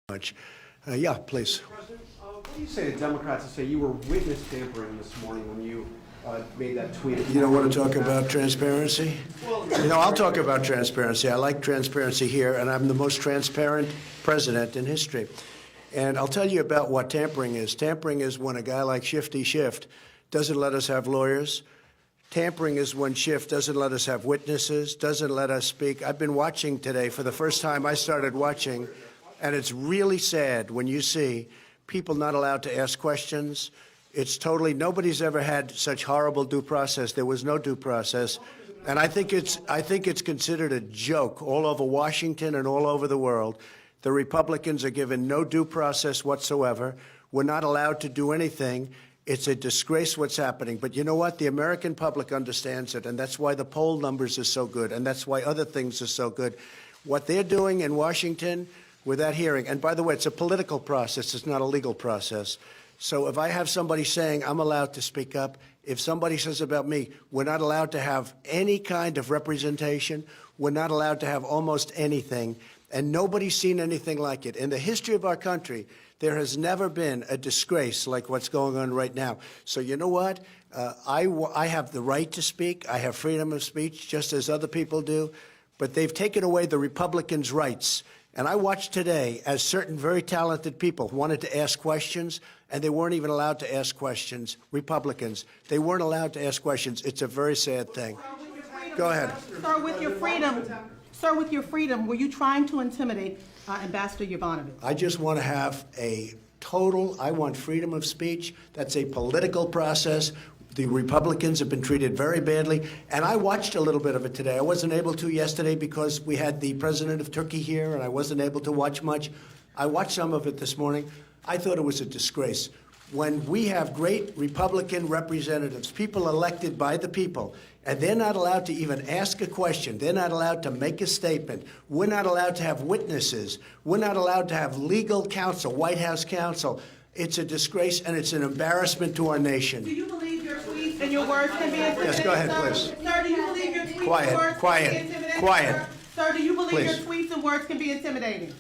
Much. Yeah, please. President, what do you say to Democrats that say you were witness tampering this morning when you made that tweet? You don't want to talk about transparency? I'll talk about transparency. I like transparency here, and I'm the most transparent president in history. And I'll tell you about what tampering is. Tampering is when a guy like Shifty Schiff doesn't let us have lawyers. Tampering is when Schiff doesn't let us have witnesses, doesn't let us speak. I've been watching today. For the first time, I started watching. And it's really sad when you see people not allowed to ask questions. It's totally, nobody's ever had such horrible due process. There was no due process. And I think it's considered a joke all over Washington and all over the world. The Republicans are given no due process whatsoever. We're not allowed to do anything. It's a disgrace what's happening. But you know what? The American public understands it, and that's why the poll numbers are so good, and that's why other things are so good. What they're doing in Washington with that hearing, and by the way, it's a political process, it's not a legal process. So if I have somebody saying I'm allowed to speak up, if somebody says about me, we're not allowed to have any kind of representation, we're not allowed to have almost anything, and nobody's seen anything like it. In the history of our country, there has never been a disgrace like what's going on right now. So you know what? I have the right to speak. I have freedom of speech, just as other people do. But they've taken away the Republicans' rights. And I watched today as certain very talented people wanted to ask questions, and they weren't even allowed to ask questions. Republicans, they weren't allowed to ask questions. It's a very sad thing. Go ahead. Sir, with your freedom, were you trying to intimidate Ambassador Yovanovitch? I just want to have I want freedom of speech. That's a political process. The Republicans have been treated very badly, and I watched a little bit of it today. I wasn't able to yesterday because we had the president of Turkey here, and I wasn't able to watch much. I watched some of it this morning. I thought it was a disgrace. When we have great Republican representatives, people elected by the people, and they're not allowed to even ask a question, they're not allowed to make a statement, we're not allowed to have witnesses, we're not allowed to have legal counsel, White House counsel, it's a disgrace and it's an embarrassment to our nation. Do you believe your tweets and your words can be intimidating? Yes, go ahead, please. Sir, do you believe your tweets and words can be intimidating? Quiet. Sir, do you believe your Please. tweets and words can be intimidating?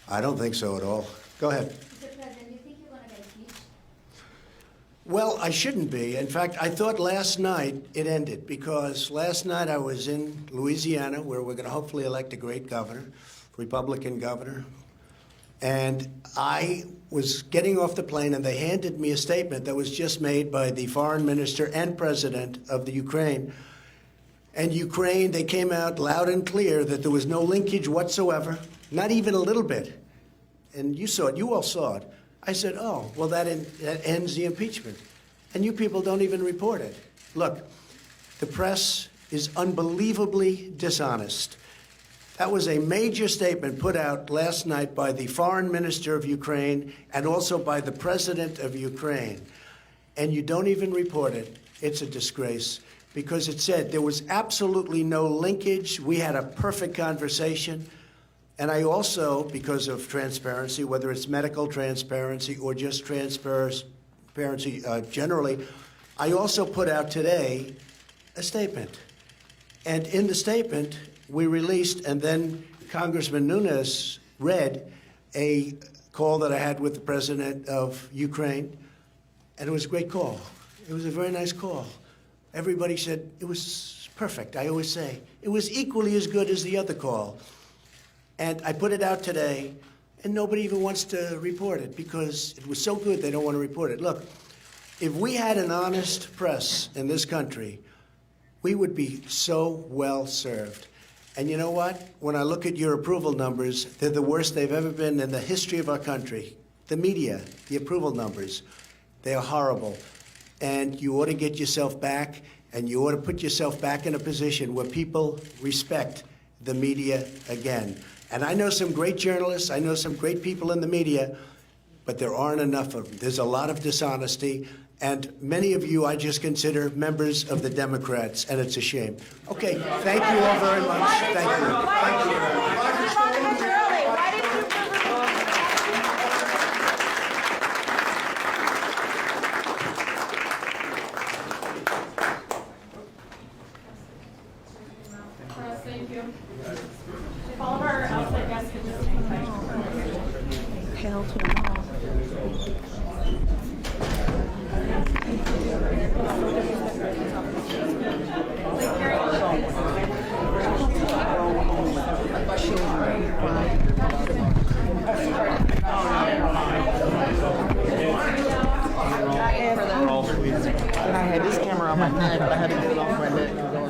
I don't think so at all. Go ahead. Mr. President, do you think you're going to get impeached? Well, I shouldn't be. In fact, I thought last night it ended because last night I was in Louisiana where we're going to hopefully elect a great governor, Republican governor. And I was getting off the plane and they handed me a statement that was just made by the foreign minister and president of the Ukraine. And Ukraine, they came out loud and clear that there was no linkage whatsoever, not even a little bit. And you saw it, you all saw it. I said, oh, well, that ends the impeachment. And you people don't even report it. Look, the press is unbelievably dishonest. That was a major statement put out last night by the foreign minister of Ukraine and also by the president of Ukraine. And you don't even report it. It's a disgrace because it said there was absolutely no linkage. We had a perfect conversation. And I also, because of transparency, whether it's medical transparency or just transparency generally, I also put out today a statement. And in the statement, we released, and then Congressman Nunes read a call that I had with the president of Ukraine, and it was a great call. It was a very nice call. Everybody said it was perfect. I always say it was equally as good as the other call. And I put it out today, and nobody even wants to report it because it was so good they don't want to report it. Look, if we had an honest press in this country, we would be so well served. And you know what? When I look at your approval numbers, they're the worst they've ever been in the history of our country. The media, the approval numbers, they are horrible. And you ought to get yourself back, and you ought to put yourself back in a position where people respect the media again. And I know some great journalists, I know some great people in the media, but there aren't enough of them. There's a lot of dishonesty. And many of you I just consider members of the Democrats, and it's a shame. Okay, thank you all very much. Thank you. Thank you. Thank you. If all of our outside guests could just hell to a no. And I had this camera on my neck, but I had to get it off my neck.